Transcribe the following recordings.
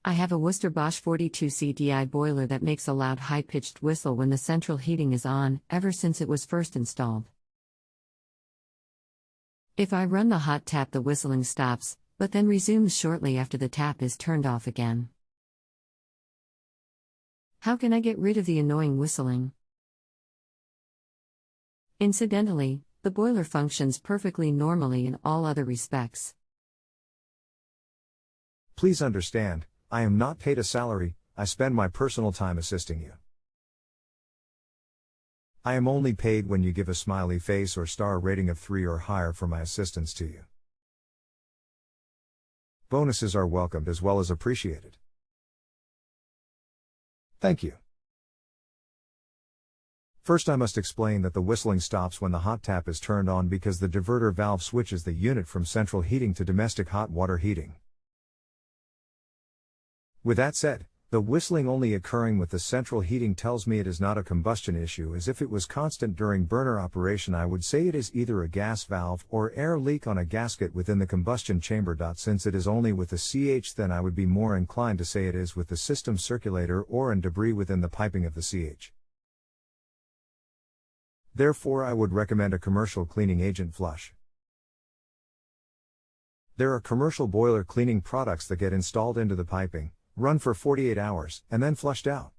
I have a Worcester Bosch 42C DI boiler that makes a loud high-pitched whistle when the central heating is on, ever since it was first installed. If I run the hot tap, the whistling stops, but then resumes shortly after the tap is turned off again. How can I get rid of the annoying whistling? Incidentally, the boiler functions perfectly normally in all other respects. Please understand, I am not paid a salary, I spend my personal time assisting you. I am only paid when you give a smiley face or star rating of 3 or higher for my assistance to you. Bonuses are welcomed as well as appreciated. Thank you. First, I must explain that the whistling stops when the hot tap is turned on because the diverter valve switches the unit from central heating to domestic hot water heating. With that said, the whistling only occurring with the central heating tells me it is not a combustion issue, as if it was constant during burner operation I would say it is either a gas valve or air leak on a gasket within the combustion chamber. Since it is only with the CH, then I would be more inclined to say it is with the system circulator or in debris within the piping of the CH. Therefore, I would recommend a commercial cleaning agent flush. There are commercial boiler cleaning products that get installed into the piping, run for 48 hours, and then flushed out.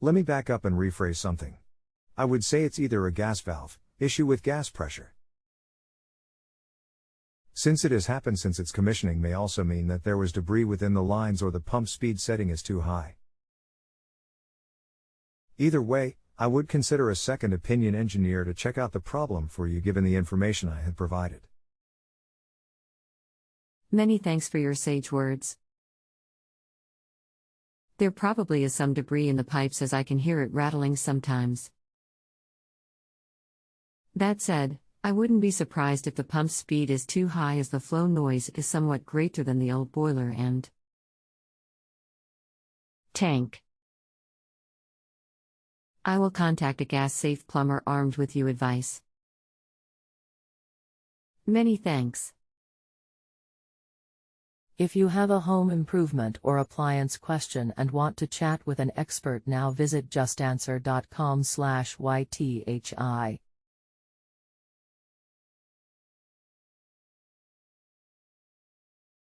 Let me back up and rephrase something. I would say it's either a gas valve issue with gas pressure. Since it has happened since its commissioning may also mean that there was debris within the lines or the pump speed setting is too high. Either way, I would consider a second opinion engineer to check out the problem for you given the information I had provided. Many thanks for your sage words. There probably is some debris in the pipes as I can hear it rattling sometimes. That said, I wouldn't be surprised if the pump speed is too high as the flow noise is somewhat greater than the old boiler and tank. I will contact a gas-safe plumber armed with your advice. Many thanks. If you have a home improvement or appliance question and want to chat with an expert, now visit JustAnswer.com/YTHI.